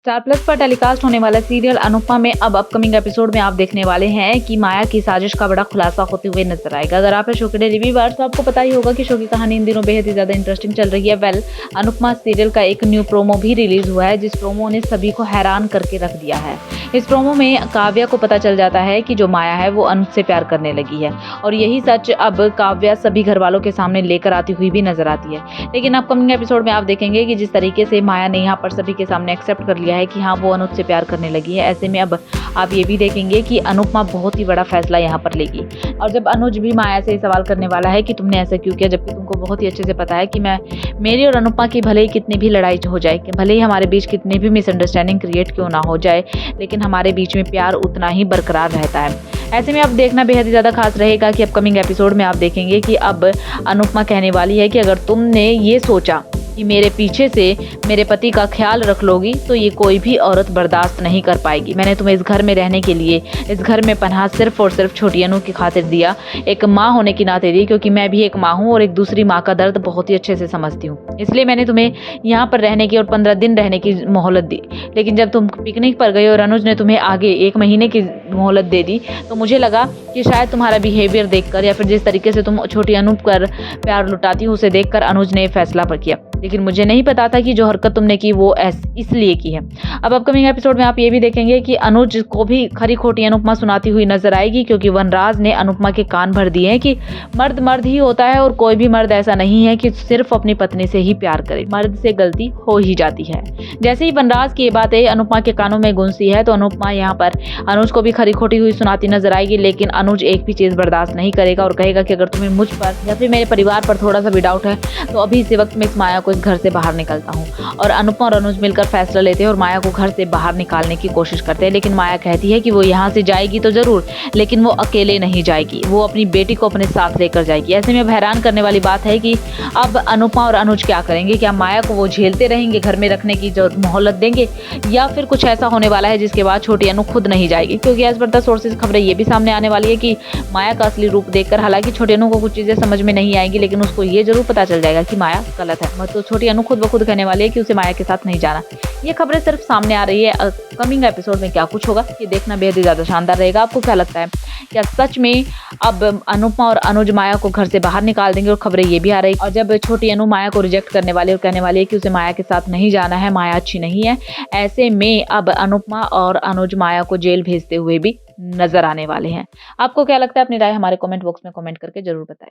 Star plus पर telecast होने वाला सीरियल अनुपमा में अब अपकमिंग एपिसोड में आप देखने वाले हैं कि माया की साजिश का बड़ा खुलासा होते हुए नजर आएगा। अगर आप शो के डे रिव्यूअर तो आपको पता ही होगा कि शो की कहानी इन दिनों बेहद ही ज्यादा इंटरेस्टिंग चल रही है। अनुपमा सीरियल का एक न्यू प्रोमो भी रिलीज हुआ है, जिस प्रोमो ने सभी को हैरान करके रख दिया है। इस प्रोमो में काव्या को पता चल जाता है कि जो माया है वो अनुज से प्यार करने लगी है, और यही सच अब काव्या सभी घर वालों के सामने लेकर आती हुई भी नजर आती है। लेकिन अपकमिंग एपिसोड में आप देखेंगे कि जिस तरीके से माया ने यहाँ पर सभी के सामने एक्सेप्ट कर लिया है कि हाँ वो अनुज से प्यार करने लगी है, ऐसे में अब आप ये भी देखेंगे कि अनुपमा बहुत ही बड़ा फैसला यहाँ पर लेगी। और जब अनुज भी माया से सवाल करने वाला है कि तुमने ऐसा क्यों किया, जबकि तुमको बहुत ही अच्छे से पता है कि मेरी और अनुपमा की भले ही कितनी भी लड़ाई हो जाए, कि भले ही हमारे बीच कितनी भी मिसअंडरस्टैंडिंग क्रिएट क्यों ना हो जाए, लेकिन हमारे बीच में प्यार उतना ही बरकरार रहता है। ऐसे में अब देखना बेहद ही ज़्यादा खास रहेगा कि अपकमिंग एपिसोड में आप देखेंगे कि अब अनुपमा कहने वाली है कि अगर तुमने ये सोचा कि मेरे पीछे से मेरे पति का ख्याल रख लोगी तो ये कोई भी औरत बर्दाश्त नहीं कर पाएगी। मैंने तुम्हें इस घर में रहने के लिए, इस घर में पनाह सिर्फ और सिर्फ छोटी अनु की खातिर दिया, एक माँ होने की नाते दी, क्योंकि मैं भी एक माँ हूँ और एक दूसरी माँ का दर्द बहुत ही अच्छे से समझती हूँ। इसलिए मैंने तुम्हें यहाँ पर रहने की और 15 दिन रहने की मोहलत दी। लेकिन जब तुम पिकनिक पर गए और अनुज ने तुम्हें आगे 1 महीने की मोहलत दे दी, तो मुझे लगा कि शायद तुम्हारा बिहेवियर देखकर या फिर जिस तरीके से तुम छोटी अनु पर प्यार लुटाती हो उसे देखकर अनुज ने फैसला पर किया। लेकिन मुझे नहीं पता था कि जो हरकत तुमने की वो इसलिए की है। अब अपकमिंग एपिसोड में आप ये भी देखेंगे कि अनुज को भी खरी खोटी अनुपमा सुनाती हुई नजर आएगी, क्योंकि वनराज ने अनुपमा के कान भर दिए हैं कि मर्द मर्द ही होता है और कोई भी मर्द ऐसा नहीं है कि सिर्फ अपनी पत्नी से ही प्यार करे, मर्द से गलती हो ही जाती है। जैसे ही वनराज की ये बातें अनुपमा के कानों में गूंजती है तो अनुपमा यहाँ पर अनुज को भी खरी खोटी हुई सुनाती नजर आएगी। लेकिन अनुज एक भी चीज बर्दाश्त नहीं करेगा और कहेगा कि अगर तुम्हें मुझ पर या फिर मेरे परिवार पर थोड़ा सा भी डाउट है तो अभी इसी वक्त मैं इस माया को घर से बाहर निकलता हूँ। और अनुपमा और अनुज मिलकर फैसला लेते हैं और माया को घर से बाहर निकालने की कोशिश करते हैं। लेकिन माया कहती है कि वो यहाँ से जाएगी तो जरूर, लेकिन वो अकेले नहीं जाएगी, वो अपनी बेटी को अपने साथ लेकर जाएगी। ऐसे में अब हैरान करने वाली बात है कि अब अनुपमा और अनुज क्या करेंगे। क्या माया को वो झेलते रहेंगे, घर में रखने की जो मोहलत देंगे, या फिर कुछ ऐसा होने वाला है जिसके बाद छोटी अनु खुद नहीं जाएगी। क्योंकि एज पर द सोर्सेज खबरें ये भी सामने आने वाली है कि माया का असली रूप देखकर हालांकि छोटी अनु को कुछ चीजें समझ में नहीं आएंगी, लेकिन उसको ये जरूर पता चल जाएगा कि माया गलत है। मतलब छोटी अनु खुद ब खुद कहने वाली है कि उसे माया के साथ नहीं जाना। ये खबरें सिर्फ सामने आ रही है। कमिंग एपिसोड में क्या कुछ होगा ये देखना बेहद ही ज्यादा शानदार रहेगा। आपको क्या लगता है, क्या सच में अब अनुपमा और अनुज माया को घर से बाहर निकाल देंगे? और खबरें ये भी आ रही है, और जब छोटी अनु माया को रिजेक्ट करने वाली और कहने वाली है कि उसे माया के साथ नहीं जाना है, माया अच्छी नहीं है, ऐसे में अब अनुपमा और अनुज माया को जेल भेजते हुए भी नजर आने वाले हैं। आपको क्या लगता है? अपनी राय हमारे कमेंट बॉक्स में कमेंट करके जरूर बताएं।